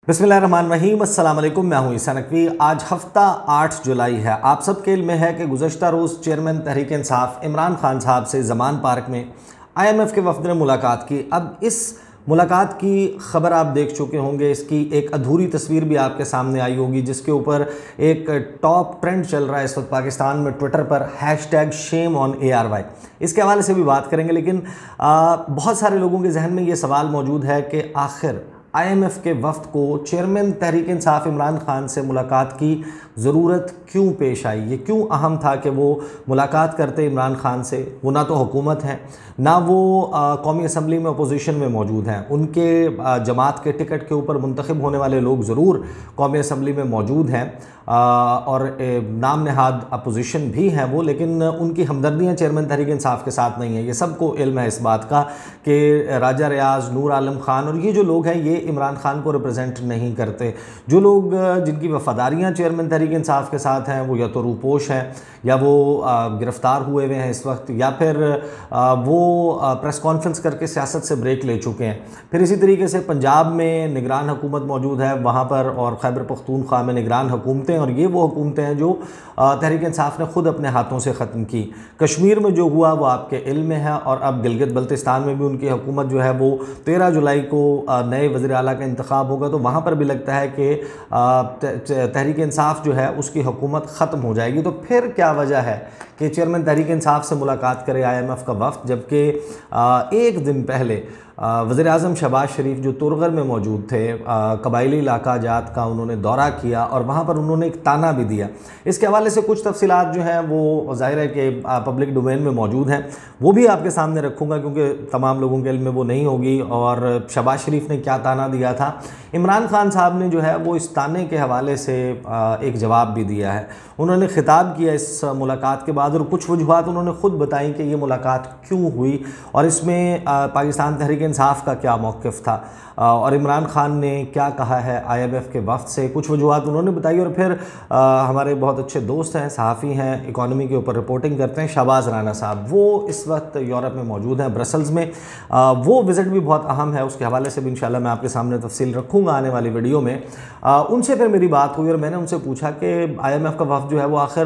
बिस्मिल्लाहिर्रहमानिर्रहीम, अस्सलाम वालेकुम। मैं हूं ईसा नकवी। आज हफ्ता 8 जुलाई है। आप सबके इल्म में है कि गुज़श्ता रोज़ चेयरमैन तहरीक इंसाफ इमरान खान साहब से ज़मान पार्क में IMF के वफ़द ने मुलाकात की। अब इस मुलाकात की ख़बर आप देख चुके होंगे, इसकी एक अधूरी तस्वीर भी आपके सामने आई होगी, जिसके ऊपर एक टॉप ट्रेंड चल रहा है इस वक्त पाकिस्तान में ट्विटर पर, #ShameOnARY। इसके हवाले से भी बात करेंगे, लेकिन बहुत सारे लोगों के जहन में ये सवाल मौजूद है कि आखिर IMF के वफ़द को चेयरमैन तहरीक इंसाफ इमरान खान से मुलाकात की ज़रूरत क्यों पेश आई। ये क्यों अहम था कि वो मुलाकात करते इमरान खान से। वो ना तो हुकूमत हैं, ना वो कौमी असम्बली में अपोजिशन में मौजूद हैं। उनके जमात के टिकट के ऊपर मुंतखब होने वाले लोग ज़रूर कौमी असम्बली में मौजूद हैं और नाम नहाद अपोजिशन भी हैं वो, लेकिन उनकी हमदर्दियाँ चेयरमैन तहरीक इंसाफ के साथ नहीं है। ये सबको इल्म है इस बात का कि राजा रियाज, नूर आलम खान और ये जो लोग हैं ये इमरान खान को रिप्रेजेंट नहीं करते। जो लोग जिनकी वफ़ादारियाँ चेयरमैन तहरीक इंसाफ के साथ हैं वो या तो रूपोश हैं, या वो गिरफ़्तार हुए हुए हैं इस वक्त, या फिर वो प्रेस कॉन्फ्रेंस करके सियासत से ब्रेक ले चुके हैं। फिर इसी तरीके से पंजाब में निगरान हुकूमत मौजूद है वहाँ पर, और खैबर पख्तूनख्वा में निगरान हुकूमतें, और ये वो हुकूमतें हैं जो तहरीक इंसाफ ने ख़ुद अपने हाथों से ख़त्म की। कश्मीर में जो हुआ वो आपके इल्म में है, और अब गिलगित बल्तिस्तान में भी उनकी हुकूमत जो है वो 13 जुलाई को नए वज़ीर आला का इंतखाब होगा, तो वहाँ पर भी लगता है कि तहरीक इंसाफ जो है उसकी हुकूमत ख़त्म हो जाएगी। तो फिर क्या वजह है कि चेयरमैन तहरीक इंसाफ से मुलाकात करे IMF का वफ़द, जबकि एक दिन पहले वज़ीर आज़म शहबाज शरीफ जो तुरगर में मौजूद थे, कबायली इलाका जात का उन्होंने दौरा किया और वहाँ पर उन्होंने एक ताना भी दिया। इसके हवाले से कुछ तफसीलात जो हैं वो ज़ाहिर है कि पब्लिक डोमेन में मौजूद हैं, वो भी आपके सामने रखूँगा क्योंकि तमाम लोगों के इल्म में वो नहीं होगी। और शहबाज शरीफ ने क्या ताना दिया था, इमरान खान साहब ने जो है वो इस ताने के हवाले से एक जवाब भी दिया है। उन्होंने खिताब किया इस मुलाकात के बाद और कुछ वजूहात उन्होंने ख़ुद बताई कि ये मुलाकात क्यों हुई और इसमें पाकिस्तान तहरीक इंसाफ का क्या मौक़िफ़ था और इमरान खान ने क्या कहा है IMF के वफ़द से। कुछ वजूहात उन्होंने बताई। और फिर हमारे बहुत अच्छे दोस्त हैं, सहाफ़ी हैं, इकॉनमी के ऊपर रिपोर्टिंग करते हैं, शहबाज राना साहब, वो इस वक्त यूरोप में मौजूद हैं, ब्रसल्स में। वो विज़िट भी बहुत अहम है, उसके हवाले से भी इंशाल्लाह मैं आपके सामने तफसील रखूँगा आने वाली वीडियो में। उनसे फिर मेरी बात हुई और मैंने उनसे पूछा कि IMF का वफ़द जो है वो आखिर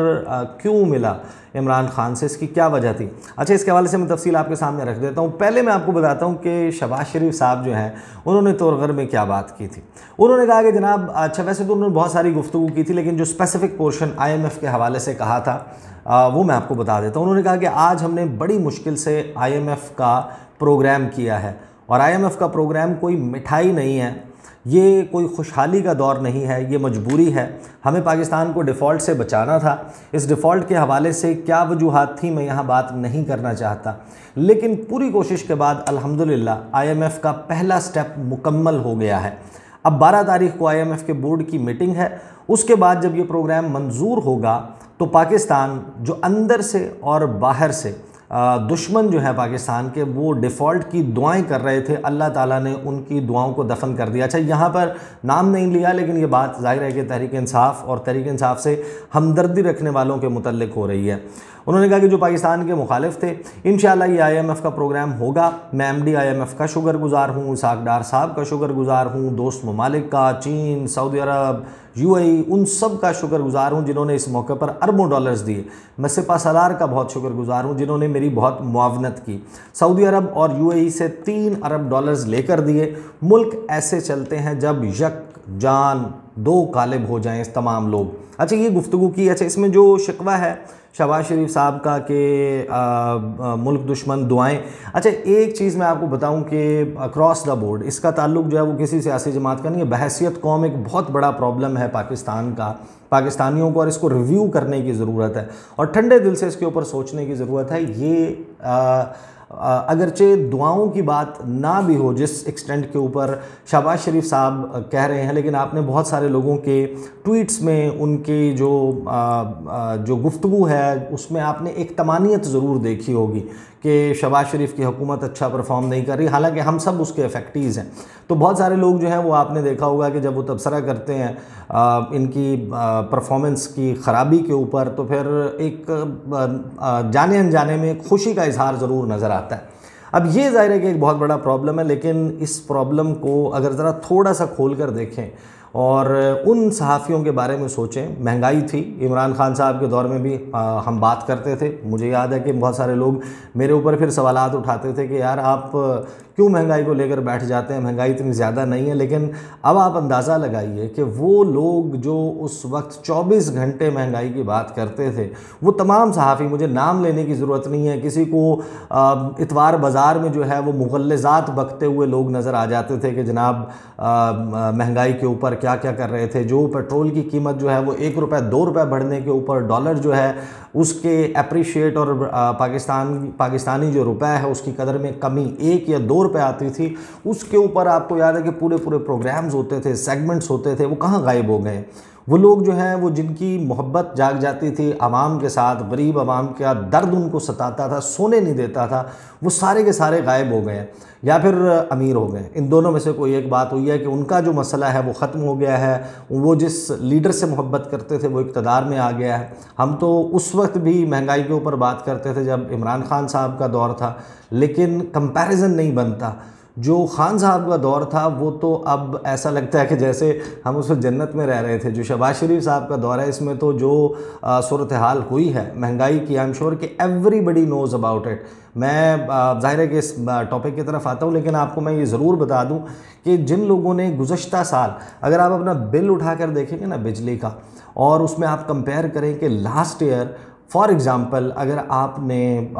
क्यों मिला इमरान खान से, इसकी क्या वजह थी। अच्छा, इसके हवाले से मैं तफसील आपके सामने रख देता हूँ। पहले मैं आपको बताता हूँ कि शहबाज शरीफ साहब जो हैं उन्होंने तुरगर में क्या बात की थी। उन्होंने कहा कि जनाब, अच्छा वैसे तो उन्होंने बहुत सारी गुफ्तगू की थी, लेकिन जो स्पेसिफ़िक पोर्शन IMF के हवाले से कहा था वो मैं आपको बता देता हूँ। उन्होंने कहा कि आज हमने बड़ी मुश्किल से IMF का प्रोग्राम किया है, और IMF का प्रोग्राम कोई मिठाई नहीं है, ये कोई खुशहाली का दौर नहीं है, ये मजबूरी है। हमें पाकिस्तान को डिफ़ॉल्ट से बचाना था। इस डिफ़ॉल्ट के हवाले से क्या वजूहात थी मैं यहाँ बात नहीं करना चाहता, लेकिन पूरी कोशिश के बाद अल्हम्दुलिल्लाह IMF का पहला स्टेप मुकम्मल हो गया है। अब 12 तारीख को IMF के बोर्ड की मीटिंग है। उसके बाद जब ये प्रोग्राम मंजूर होगा तो पाकिस्तान जो अंदर से और बाहर से दुश्मन जो है पाकिस्तान के, वो डिफ़ॉल्ट की दुआएं कर रहे थे, अल्लाह ताला ने उनकी दुआओं को दफन कर दिया। अच्छा, यहाँ पर नाम नहीं लिया, लेकिन ये बात ज़ाहिर है कि तहरीक इंसाफ और तहरीक इंसाफ से हमदर्दी रखने वालों के मुतल्लिक हो रही है। उन्होंने कहा कि जो पाकिस्तान के मुखालिफ थे, इंशाल्लाह ये IMF का प्रोग्राम होगा। मैं MD IMF का शुक्रगुज़ार हूँ, इसाक डार साहब का शुक्रगुज़ार हूँ, दोस्त ममालिक का, चीन, सऊदी अरब, UAE, उन सब का शुक्रगुज़ार हूँ जिन्होंने इस मौके पर अरबों डॉलर्स दिए। मैं सिपहसालार का बहुत शुक्रगुज़ार हूँ जिन्होंने मेरी बहुत मुआवनत की। सऊदी अरब और UAE से 3 अरब डॉलर्स लेकर दिए। मुल्क ऐसे चलते हैं जब यक जान दो गालिब हो जाएं तमाम लोग। अच्छा, ये गुफ्तगू की। अच्छा, इसमें जो शिकवा है शहबाज शरीफ साहब का कि मुल्क दुश्मन दुआएं। अच्छा, एक चीज़ मैं आपको बताऊं कि अक्रॉस द बोर्ड इसका ताल्लुक जो है वो किसी सियासी जमात का नहीं है। बहैसियत कौम एक बहुत बड़ा प्रॉब्लम है पाकिस्तान का, पाकिस्तानियों को, और इसको रिव्यू करने की ज़रूरत है और ठंडे दिल से इसके ऊपर सोचने की ज़रूरत है। ये अगरचे दुआओं की बात ना भी हो जिस एक्सटेंट के ऊपर शहबाज शरीफ साहब कह रहे हैं, लेकिन आपने बहुत सारे लोगों के ट्वीट्स में उनकी जो गुफ्तगू है उसमें आपने एक तमानियत ज़रूर देखी होगी कि शहबाज शरीफ की हुकूमत अच्छा परफॉर्म नहीं कर रही, हालांकि हम सब उसके इफ़ेक्टीज़ हैं। तो बहुत सारे लोग जो हैं वो आपने देखा होगा कि जब वो तबसरा करते हैं इनकी परफॉर्मेंस की ख़राबी के ऊपर, तो फिर एक जाने अनजाने में खुशी का इजहार ज़रूर नज़र आता है। अब ये ज़ाहिर है कि एक बहुत बड़ा प्रॉब्लम है, लेकिन इस प्रॉब्लम को अगर ज़रा थोड़ा सा खोल कर देखें और उन सहाफ़ियों के बारे में सोचें। महंगाई थी, इमरान खान साहब के दौर में भी हम बात करते थे। मुझे याद है कि बहुत सारे लोग मेरे ऊपर फिर सवालात उठाते थे कि यार आप क्यों महंगाई को लेकर बैठ जाते हैं, महंगाई इतनी ज़्यादा नहीं है। लेकिन अब आप अंदाज़ा लगाइए कि वो लोग जो उस वक्त 24 घंटे महंगाई की बात करते थे, वो तमाम सहाफ़ी, मुझे नाम लेने की ज़रूरत नहीं है, किसी को इतवार बाज़ार में जो है वो मुग़ल्लज़ात बकते हुए लोग नज़र आ जाते थे कि जनाब महंगाई के ऊपर क्या क्या कर रहे थे। जो पेट्रोल की कीमत जो है वो 1 रुपये 2 रुपये बढ़ने के ऊपर डॉलर जो है उसके अप्रिशिएट और पाकिस्तानी जो रुपया है उसकी कदर में कमी 1 या 2 रुपये आती थी, उसके ऊपर आपको याद है कि पूरे पूरे प्रोग्राम्स होते थे, सेगमेंट्स होते थे, वो कहाँ गायब हो गए। वो लोग जो हैं वो जिनकी मोहब्बत जाग जाती थी आवाम के साथ, गरीब आवाम का दर्द उनको सताता था, सोने नहीं देता था, वो सारे के सारे गायब हो गए या फिर अमीर हो गए। इन दोनों में से कोई एक बात हुई है कि उनका जो मसला है वो ख़त्म हो गया है। वो जिस लीडर से मोहब्बत करते थे वो इक़्तिदार में आ गया है। हम तो उस वक्त भी महंगाई के ऊपर बात करते थे जब इमरान खान साहब का दौर था, लेकिन कंपैरिजन नहीं बनता। जो खान साहब का दौर था वो तो अब ऐसा लगता है कि जैसे हम उस जन्नत में रह रहे थे। जो शहबाज शरीफ साहब का दौर है, इसमें तो जो सूरत हाल हुई है महंगाई की, आई एम श्योर कि एवरीबडी नोज़ अबाउट इट। मैं ज़ाहिर है कि इस टॉपिक की तरफ आता हूँ, लेकिन आपको मैं ये ज़रूर बता दूँ कि जिन लोगों ने गुज़श्ता साल, अगर आप अपना बिल उठा कर देखेंगे ना बिजली का, और उसमें आप कंपेयर करें कि लास्ट ईयर फॉर एग्ज़ाम्पल अगर आपने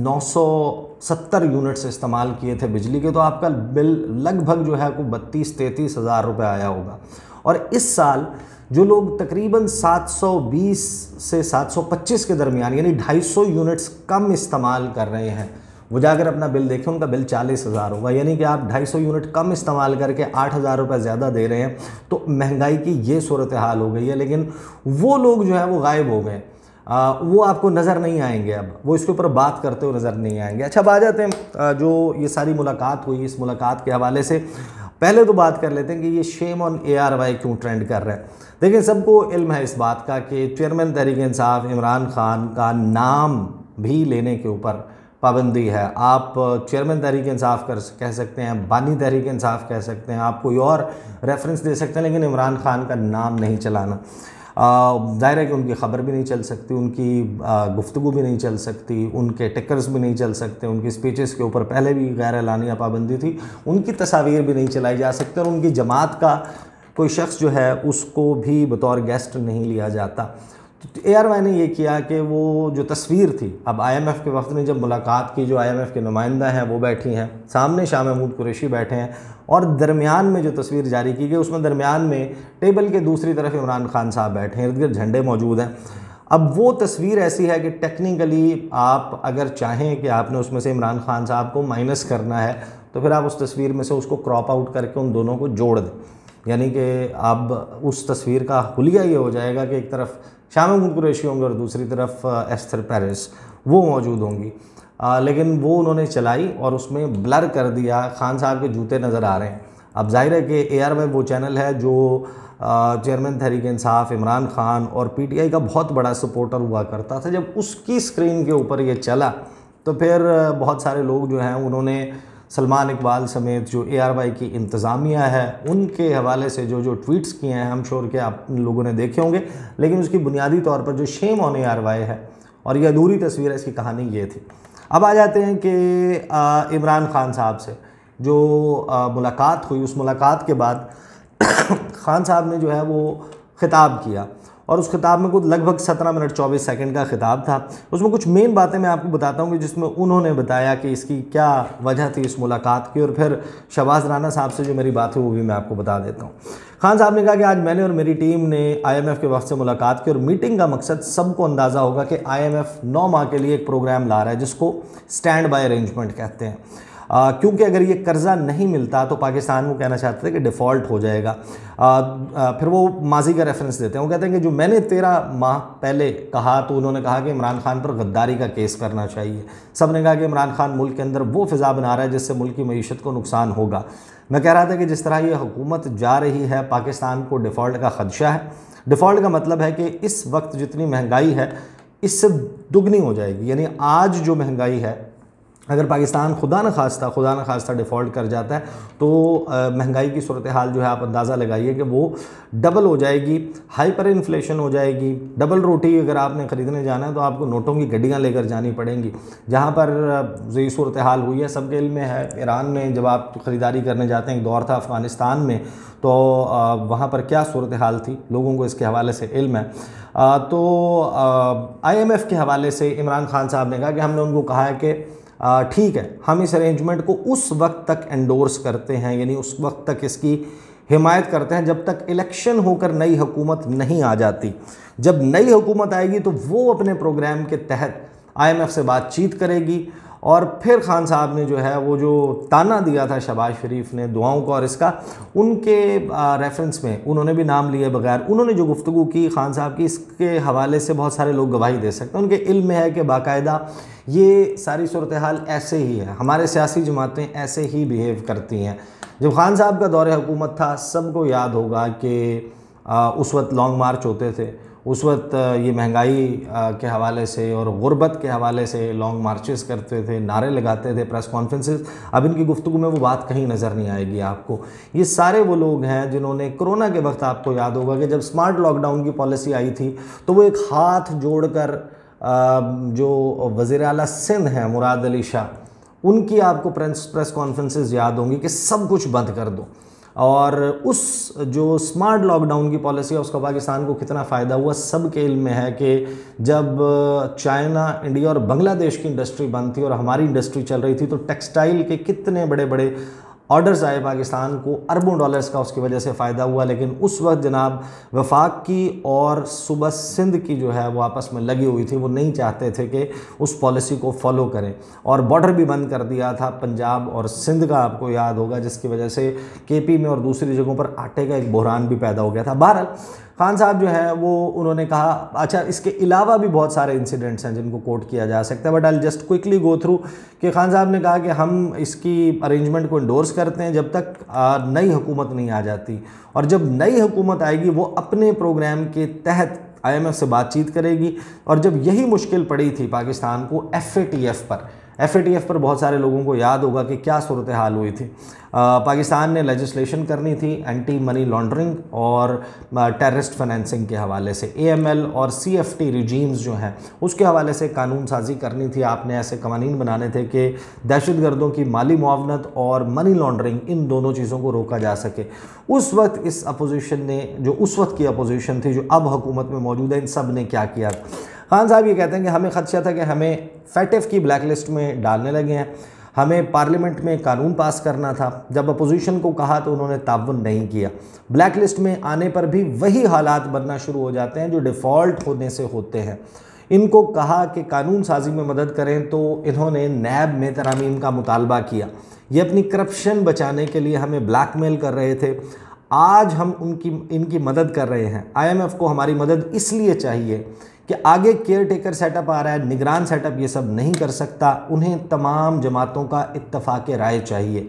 970 यूनिट्स इस्तेमाल किए थे बिजली के, तो आपका बिल लगभग जो है को 32-33 हज़ार रुपये आया होगा। और इस साल जो लोग तकरीबन 720 से 725 के दरमियान यानी 250 यूनिट्स कम इस्तेमाल कर रहे हैं, वो जाकर अपना बिल देखें, उनका बिल 40 हज़ार होगा। यानी कि आप 250 यूनिट कम इस्तेमाल करके 8 हज़ार रुपये ज़्यादा दे रहे हैं। तो महंगाई की ये सूरत हाल हो गई है। लेकिन वो लोग जो है वो गायब हो गए, वो आपको नज़र नहीं आएंगे, अब वो इसके ऊपर बात करते हुए नज़र नहीं आएंगे। अच्छा, अब आ जाते हैं जो ये सारी मुलाकात हुई, इस मुलाकात के हवाले से पहले तो बात कर लेते हैं कि ये शेम ऑन ARY क्यों ट्रेंड कर रहे हैं। देखिए, सबको इल्म है इस बात का कि चेयरमैन तहरीक इंसाफ इमरान खान का नाम भी लेने के ऊपर पाबंदी है। आप चेयरमैन तहरीक इंसाफ कह सकते हैं, बानी तहरीक इंसाफ कह सकते हैं, आप कोई और रेफरेंस दे सकते हैं, लेकिन इमरान खान का नाम नहीं चलाना। ज़ाहिर है कि उनकी ख़बर भी नहीं चल सकती, उनकी गुफ्तगू भी नहीं चल सकती, उनके टिकर्स भी नहीं चल सकते, उनकी स्पीचेस के ऊपर पहले भी गैर एलानिया पाबंदी थी, उनकी तस्वीर भी नहीं चलाई जा सकती, और उनकी जमात का कोई शख्स जो है उसको भी बतौर गेस्ट नहीं लिया जाता। तो ARY ने ये किया कि वो जो तस्वीर थी, अब IMF के वक्त ने जब मुलाकात की, जो IMF के नुमाइंदा हैं वो बैठी हैं, सामने शाह महमूद कुरैशी बैठे हैं, और दरमियान में जो तस्वीर जारी की गई उसमें दरमियान में टेबल के दूसरी तरफ इमरान खान साहब बैठे हैं, इर्द गिर्द झंडे मौजूद हैं। अब वो तस्वीर ऐसी है कि टेक्निकली आप अगर चाहें कि आपने उसमें से इमरान खान साहब को माइनस करना है, तो फिर आप उस तस्वीर में से उसको क्रॉप आउट करके उन दोनों को जोड़ दें। यानी कि अब उस तस्वीर का हुलिया ये हो जाएगा कि एक तरफ शाह महमूद कुरैशी होंगे और दूसरी तरफ एस्थर पेरेस वो मौजूद होंगी। लेकिन वो उन्होंने चलाई और उसमें ब्लर कर दिया, खान साहब के जूते नज़र आ रहे हैं। अब जाहिर है कि ARY वो चैनल है जो चेयरमैन तहरीक इंसाफ इमरान खान और PTI का बहुत बड़ा सपोर्टर हुआ करता था। जब उसकी स्क्रीन के ऊपर ये चला तो फिर बहुत सारे लोग जो हैं उन्होंने सलमान इकबाल समेत जो ARY की इंतज़ामिया है उनके हवाले से जो ट्वीट्स किए हैं, हम श्योर कि आप लोगों ने देखे होंगे। लेकिन उसकी बुनियादी तौर पर जो शेम ऑन ARY है और ये अधूरी तस्वीर है, इसकी कहानी ये थी। अब आ जाते हैं कि इमरान खान साहब से जो मुलाकात हुई, उस मुलाकात के बाद खान साहब ने जो है वो ख़िताब किया, और उस खिताब में कुछ लगभग 17 मिनट 24 सेकंड का खिताब था। उसमें कुछ मेन बातें मैं आपको बताता हूँ कि जिसमें उन्होंने बताया कि इसकी क्या वजह थी इस मुलाकात की, और फिर शहबाज राना साहब से जो मेरी बात हुई वो भी मैं आपको बता देता हूँ। खान साहब ने कहा कि आज मैंने और मेरी टीम ने IMF के वक्त से मुलाकात की, और मीटिंग का मकसद सबको अंदाज़ा होगा कि IMF 9 माह के लिए एक प्रोग्राम ला रहा है जिसको स्टैंड बाय अरेंजमेंट कहते हैं। क्योंकि अगर ये कर्ज़ा नहीं मिलता तो पाकिस्तान वो कहना चाहते थे कि डिफ़ॉल्ट हो जाएगा। फिर वो माजी का रेफरेंस देते हैं, वो कहते हैं कि जो मैंने 13 माह पहले कहा, तो उन्होंने कहा कि इमरान खान पर गद्दारी का केस करना चाहिए। सब ने कहा कि इमरान खान मुल्क के अंदर वो फ़िज़ा बना रहा है जिससे मुल्क की मईशत को नुकसान होगा। मैं कह रहा था कि जिस तरह ये हुकूमत जा रही है, पाकिस्तान को डिफ़ॉल्ट का ख़दशा है। डिफ़ॉल्ट का मतलब है कि इस वक्त जितनी महंगाई है इससे दुगनी हो जाएगी। यानी आज जो महंगाई है अगर पाकिस्तान खुदा न खास्ता डिफ़ॉल्ट कर जाता है तो महंगाई की सूरत हाल जो है आप अंदाज़ा लगाइए कि वो डबल हो जाएगी, हाइपर इन्फ्लेशन हो जाएगी। डबल रोटी अगर आपने ख़रीदने जाना है तो आपको नोटों की गड्डियाँ लेकर जानी पड़ेंगी। जहाँ पर ये सूरत हाल हुई है सबके इल्म में है, ईरान में जब आप ख़रीदारी करने जाते हैं, एक दौर था अफ़गानिस्तान में, तो वहाँ पर क्या सूरत हाल थी लोगों को इसके हवाले से इल्म है। तो IMF के हवाले से इमरान खान साहब ने कहा कि हमने उनको कहा है कि ठीक है, हम इस अरेंजमेंट को उस वक्त तक एंडोर्स करते हैं, यानी उस वक्त तक इसकी हिमायत करते हैं जब तक इलेक्शन होकर नई हुकूमत नहीं आ जाती। जब नई हुकूमत आएगी तो वो अपने प्रोग्राम के तहत IMF से बातचीत करेगी। और फिर खान साहब ने जो है वो जो ताना दिया था शहबाज शरीफ ने दुआओं को, और इसका उनके रेफरेंस में उन्होंने भी नाम लिए बगैर उन्होंने जो गुफ्तगू की खान साहब की, इसके हवाले से बहुत सारे लोग गवाही दे सकते हैं। उनके इल्म में है कि बाकायदा ये सारी सूरत हाल ऐसे ही है, हमारे सियासी जमातें ऐसे ही बिहेव करती हैं। जब खान साहब का दौरे हुकूमत था सबको याद होगा कि उस वक्त लॉन्ग मार्च होते थे, उस वक्त ये महंगाई के हवाले से और गुर्बत के हवाले से लॉन्ग मार्चेस करते थे, नारे लगाते थे, प्रेस कॉन्फ्रेंसेस। अब इनकी गुफ्तगू में वो बात कहीं नज़र नहीं आएगी आपको। ये सारे वो लोग हैं जिन्होंने कोरोना के वक्त, आपको याद होगा कि जब स्मार्ट लॉकडाउन की पॉलिसी आई थी तो वो एक हाथ जोड़कर जो वज़ीर आला सिंध हैं मुराद अली शाह, उनकी आपको प्रेस कॉन्फ्रेंसेस याद होंगी कि सब कुछ बंद कर दो। और उस जो स्मार्ट लॉकडाउन की पॉलिसी है उसका पाकिस्तान को कितना फ़ायदा हुआ सबके इल्म में है कि जब चाइना, इंडिया और बांग्लादेश की इंडस्ट्री बंद थी और हमारी इंडस्ट्री चल रही थी तो टेक्सटाइल के कितने बड़े बड़े ऑर्डर्स आए पाकिस्तान को, अरबों डॉलर्स का उसकी वजह से फ़ायदा हुआ। लेकिन उस वक्त जनाब वफाक की और सूबा सिंध की जो है वो आपस में लगी हुई थी, वो नहीं चाहते थे कि उस पॉलिसी को फॉलो करें और बॉर्डर भी बंद कर दिया था पंजाब और सिंध का, आपको याद होगा, जिसकी वजह से KP में और दूसरी जगहों पर आटे का एक बहरान भी पैदा हो गया था। बहरहाल खान साहब जो है वो उन्होंने कहा, अच्छा इसके अलावा भी बहुत सारे इंसिडेंट्स हैं जिनको कोट किया जा सकता है, but I just quickly go through कि खान साहब ने कहा कि हम इसकी अरेंजमेंट को इंडोर्स करते हैं जब तक नई हुकूमत नहीं आ जाती, और जब नई हुकूमत आएगी वो अपने प्रोग्राम के तहत IMF से बातचीत करेगी। और जब यही मुश्किल पड़ी थी पाकिस्तान को FATF पर बहुत सारे लोगों को याद होगा कि क्या सूरत हाल हुई थी। पाकिस्तान ने लेजिस्लेशन करनी थी एंटी मनी लॉन्ड्रिंग और टेररिस्ट फाइनेंसिंग के हवाले से, AML और CFT रिजीम्स जो हैं उसके हवाले से कानून साजी करनी थी। आपने ऐसे कवानीन बनाने थे कि दहशतगर्दों की माली मुआवनत और मनी लॉन्ड्रिंग, इन दोनों चीज़ों को रोका जा सके। उस वक्त इस अपोजिशन ने, जो उस वक्त की अपोजिशन थी जो अब हुकूमत में मौजूद है, इन सब ने क्या किया? खान साहब ये कहते हैं कि हमें खदशा था कि हमें FATF की ब्लैक लिस्ट में डालने लगे हैं, हमें पार्लियामेंट में कानून पास करना था। जब अपोजिशन को कहा तो उन्होंने ताउन नहीं किया। ब्लैक लिस्ट में आने पर भी वही हालात बनना शुरू हो जाते हैं जो डिफ़ॉल्ट होने से होते हैं। इनको कहा कि कानून साजी में मदद करें तो इन्होंने नैब में तरमीम का मुतालबा किया। ये अपनी करप्शन बचाने के लिए हमें ब्लैकमेल कर रहे थे। आज हम इनकी मदद कर रहे हैं। IMF को हमारी मदद इसलिए चाहिए कि आगे केयर टेकर सेटअप आ रहा है, निगरान सेटअप ये सब नहीं कर सकता, उन्हें तमाम जमातों का इत्तफाक राय चाहिए।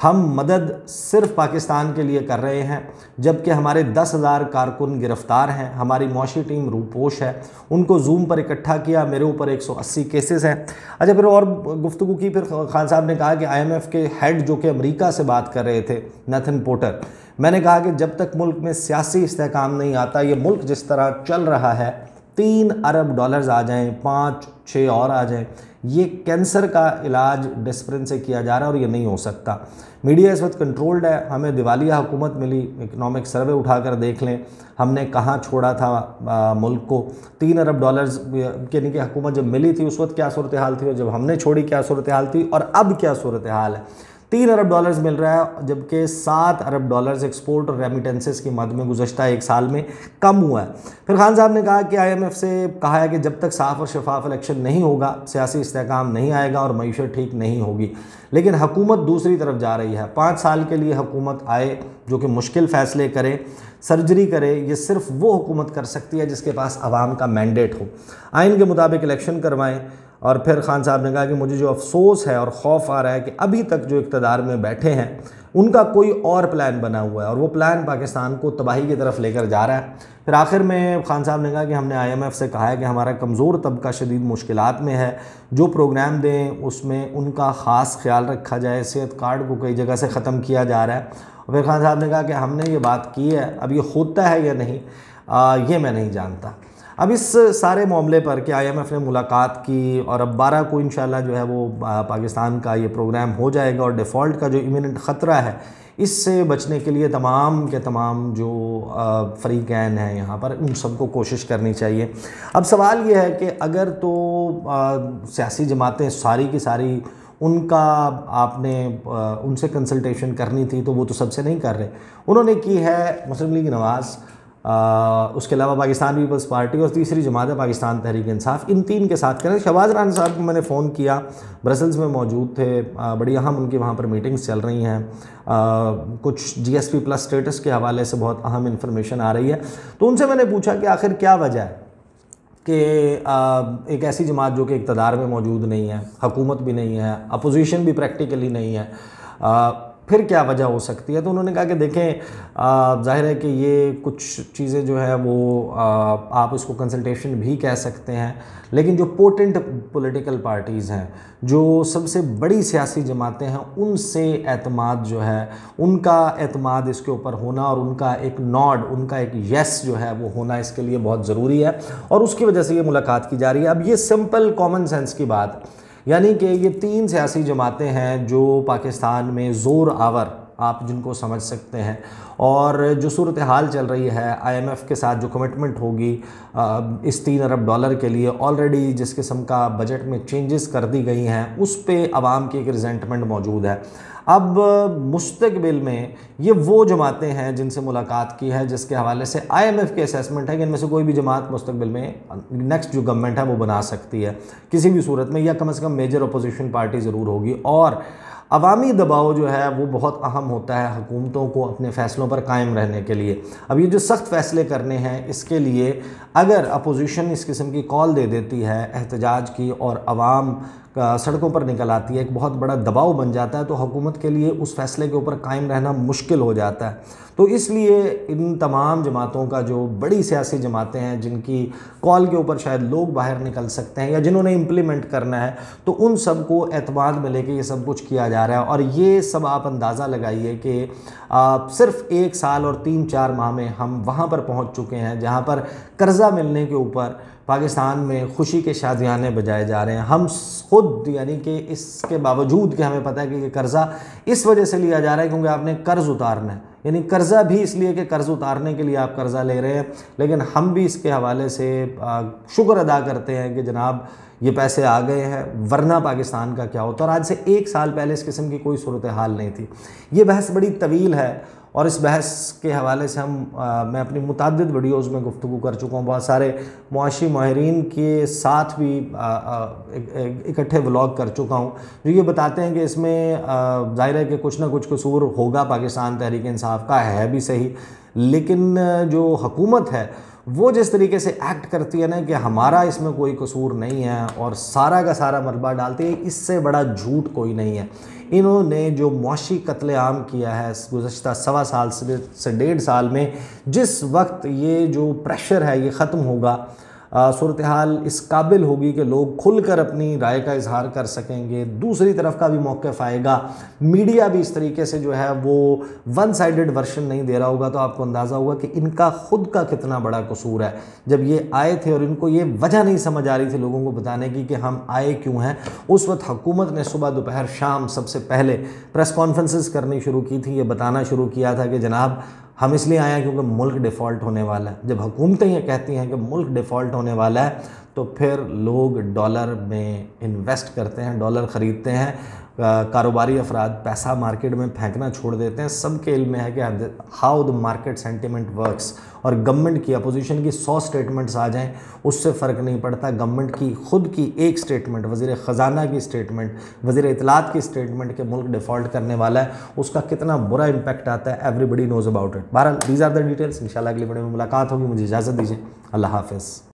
हम मदद सिर्फ पाकिस्तान के लिए कर रहे हैं, जबकि हमारे 10,000 कारकुन गिरफ्तार हैं, हमारी मौशी टीम रूपोश है, उनको जूम पर इकट्ठा किया, मेरे ऊपर 180 केसेस हैं। अच्छा, फिर और गुफ्तगू की। फिर खान साहब ने कहा कि IMF के हेड जो कि अमेरिका से बात कर रहे थे, नथन पोर्टर, मैंने कहा कि जब तक मुल्क में सियासी इस्तेहकाम नहीं आता, ये मुल्क जिस तरह चल रहा है, 3 अरब डॉलर्स आ जाएं, 5-6 और आ जाएं, ये कैंसर का इलाज डिस्प्रिन से किया जा रहा है और ये नहीं हो सकता। मीडिया इस वक्त कंट्रोल्ड है, हमें दिवालिया हुकूमत मिली, इकनॉमिक सर्वे उठाकर देख लें हमने कहाँ छोड़ा था मुल्क को। 3 अरब डॉलर्स की हुकूमत जब मिली थी उस वक्त क्या सूरत हाल थी और जब हमने छोड़ी क्या सूरत हाल थी और अब क्या सूरत हाल है। 3 अरब डॉलर्स मिल रहा है जबकि 7 अरब डॉलर्स एक्सपोर्ट और रेमिटेंसेस की मद में गुज़श्ता 1 साल में कम हुआ है। फिर खान साहब ने कहा कि IMF से कहा है कि जब तक साफ़ और शफाफ इलेक्शन नहीं होगा, सियासी इस्तेहकाम नहीं आएगा और मईशत ठीक नहीं होगी। लेकिन हुकूमत दूसरी तरफ जा रही है। 5 साल के लिए हुकूमत आए जो कि मुश्किल फ़ैसले करे, सर्जरी करे, ये सिर्फ वो हुकूमत कर सकती है जिसके पास आवाम का मैंडेट हो। आइन के मुताबिक इलेक्शन करवाएं। और फिर खान साहब ने कहा कि मुझे जो अफसोस है और खौफ आ रहा है कि अभी तक जो इक़्तिदार में बैठे हैं उनका कोई और प्लान बना हुआ है और वो प्लान पाकिस्तान को तबाही की तरफ लेकर जा रहा है। फिर आखिर में खान साहब ने कहा कि हमने IMF से कहा है कि हमारा कमज़ोर तबका शदीद मुश्किलात में है, जो प्रोग्राम दें उसमें उनका ख़ास ख्याल रखा जाए, सेहत कार्ड को कई जगह से ख़त्म किया जा रहा है। और फिर खान साहब ने कहा कि हमने ये बात की है, अब ये होता है या नहीं ये मैं नहीं जानता। अब इस सारे मामले पर कि IMF ने मुलाकात की और अब 12 को इंशाल्लाह जो है वो पाकिस्तान का ये प्रोग्राम हो जाएगा और डिफ़ॉल्ट का जो इमिनेंट ख़तरा है इससे बचने के लिए तमाम के तमाम जो फ़रीक़ैन हैं यहाँ पर उन सबको कोशिश करनी चाहिए। अब सवाल ये है कि अगर तो सियासी जमातें सारी की सारी उनका आपने उनसे कंसल्टेशन करनी थी तो वो तो सबसे नहीं कर रहे, उन्होंने की है मुस्लिम लीग नवाज़, उसके अलावा पाकिस्तान पीपल्स पार्टी और तीसरी जमात है पाकिस्तान तहरीक इंसाफ, इन तीन के साथ करें। शहबाज राना साहब को मैंने फ़ोन किया, ब्रसल्स में मौजूद थे, बड़ी अहम उनकी वहाँ पर मीटिंग्स चल रही हैं, कुछ GSP प्लस स्टेटस के हवाले से बहुत अहम इन्फॉर्मेशन आ रही है। तो उनसे मैंने पूछा कि आखिर क्या वजह है कि एक ऐसी जमात जो कि इक़्तिदार में मौजूद नहीं है, हुकूमत भी नहीं है, अपोजिशन भी प्रैक्टिकली नहीं है, फिर क्या वजह हो सकती है। तो उन्होंने कहा कि देखें जाहिर है कि ये कुछ चीज़ें जो है वो आप इसको कंसल्टेशन भी कह सकते हैं, लेकिन जो पोटेंट पॉलिटिकल पार्टीज़ हैं, जो सबसे बड़ी सियासी जमातें हैं, उनसे एतमाद जो है, उनका एतमाद इसके ऊपर होना और उनका एक नॉड, उनका एक येस जो है वो होना इसके लिए बहुत ज़रूरी है और उसकी वजह से ये मुलाकात की जा रही है। अब ये सिंपल कॉमन सेंस की बात, यानी कि ये तीन सियासी जमातें हैं जो पाकिस्तान में ज़ोर आवर आप जिनको समझ सकते हैं, और जो सूरत हाल चल रही है IMF के साथ जो कमिटमेंट होगी इस $3 अरब के लिए, ऑलरेडी जिस किस्म का बजट में चेंजेस कर दी गई हैं उस पे आवाम की एक रिजेंटमेंट मौजूद है। अब मुस्तकबिल में ये वो जमातें हैं जिनसे मुलाकात की है, जिसके हवाले से IMF की असेसमेंट है कि इनमें से कोई भी जमात मुस्तकबिल में नेक्स्ट जो गवर्नमेंट है वो बना सकती है किसी भी सूरत में, या कम से कम मेजर अपोजिशन पार्टी ज़रूर होगी। और अवामी दबाव जो है वो बहुत अहम होता है हुकूमतों को अपने फ़ैसलों पर कायम रहने के लिए। अब ये जो सख्त फ़ैसले करने हैं इसके लिए अगर अपोजिशन इस किस्म की कॉल दे देती है एहतजाज की और आवाम सड़कों पर निकल आती है, एक बहुत बड़ा दबाव बन जाता है, तो हुकूमत के लिए उस फैसले के ऊपर कायम रहना मुश्किल हो जाता है। तो इसलिए इन तमाम जमातों का, जो बड़ी सियासी जमातें हैं जिनकी कॉल के ऊपर शायद लोग बाहर निकल सकते हैं या जिन्होंने इम्प्लीमेंट करना है, तो उन सब को एतमाद में लेके ये सब कुछ किया जा रहा है। और ये सब आप अंदाज़ा लगाइए कि सिर्फ 1 साल और 3-4 माह में हम वहाँ पर पहुँच चुके हैं जहाँ पर कर्ज़ा मिलने के ऊपर पाकिस्तान में खुशी के शादियाने बजाए जा रहे हैं। हम खुद, यानी कि इसके बावजूद कि हमें पता है कि ये कर्ज़ा इस वजह से लिया जा रहा है क्योंकि आपने कर्ज़ उतारना है, यानी कर्ज़ा भी इसलिए कि कर्ज़ उतारने के लिए आप कर्ज़ा ले रहे हैं, लेकिन हम भी इसके हवाले से शुक्र अदा करते हैं कि जनाब ये पैसे आ गए हैं, वरना पाकिस्तान का क्या होता। और आज से 1 साल पहले इस किस्म की कोई सूरत हाल नहीं थी। ये बहस बड़ी तवील है और इस बहस के हवाले से मैं अपनी मुताद्दिद वीडियोज़ में गुफ्तगू कर चुका हूँ, बहुत सारे मुआशी माहिरीन के साथ भी इकट्ठे व्लॉग कर चुका हूँ जो ये बताते हैं कि इसमें ज़ाहिर है कि कुछ ना कुछ कसूर होगा पाकिस्तान तहरीक इंसाफ का, है भी सही, लेकिन जो हुकूमत है वो जिस तरीके से एक्ट करती है ना कि हमारा इसमें कोई कसूर नहीं है और सारा का सारा मलबा डालती है, इससे बड़ा झूठ कोई नहीं है। इन्होंने जो मुआशी कत्लेआम किया है गुज़श्ता 1.25 साल से 1.5 साल में, जिस वक्त ये जो प्रेशर है ये ख़त्म होगा, सूरत हाल इस काबिल होगी कि लोग खुलकर अपनी राय का इजहार कर सकेंगे, दूसरी तरफ का भी मौक़िफ़ आएगा, मीडिया भी इस तरीके से जो है वो वन साइडेड वर्शन नहीं दे रहा होगा, तो आपको अंदाज़ा होगा कि इनका खुद का कितना बड़ा कसूर है। जब ये आए थे और इनको ये वजह नहीं समझ आ रही थी लोगों को बताने की कि हम आए क्यों हैं, उस वक्त हुकूमत ने सुबह दोपहर शाम सबसे पहले प्रेस कॉन्फ्रेंसेस करनी शुरू की थी, ये बताना शुरू किया था कि जनाब हम इसलिए आए हैं क्योंकि मुल्क डिफ़ॉल्ट होने वाला है। जब हुकूमतें ये कहती हैं कि मुल्क डिफ़ॉल्ट होने वाला है तो फिर लोग डॉलर में इन्वेस्ट करते हैं, डॉलर ख़रीदते हैं, कारोबारी अफराद पैसा मार्केट में फेंकना छोड़ देते हैं। सबके इल्म में है कि how the market sentiment works, और गवर्नमेंट की, अपोजिशन की 100 स्टेटमेंट्स आ जाएं उससे फ़र्क नहीं पड़ता। गवर्नमेंट की खुद की एक स्टेटमेंट, वज़ीर ख़जाना की स्टेटमेंट, वज़ीर इत्तलात की स्टेटमेंट के मुल्क डिफ़ॉल्ट करने वाला है, उसका कितना बुरा इम्पैक्ट आता है एवरीबडी नोज़ अबाउट इट। बहरहाल दीज आर द डिटेल्स। इंशाल्लाह अगली वीडियो में मुलाकात होगी। मुझे इजाज़त दीजिए। अल्लाह हाफ़िज़।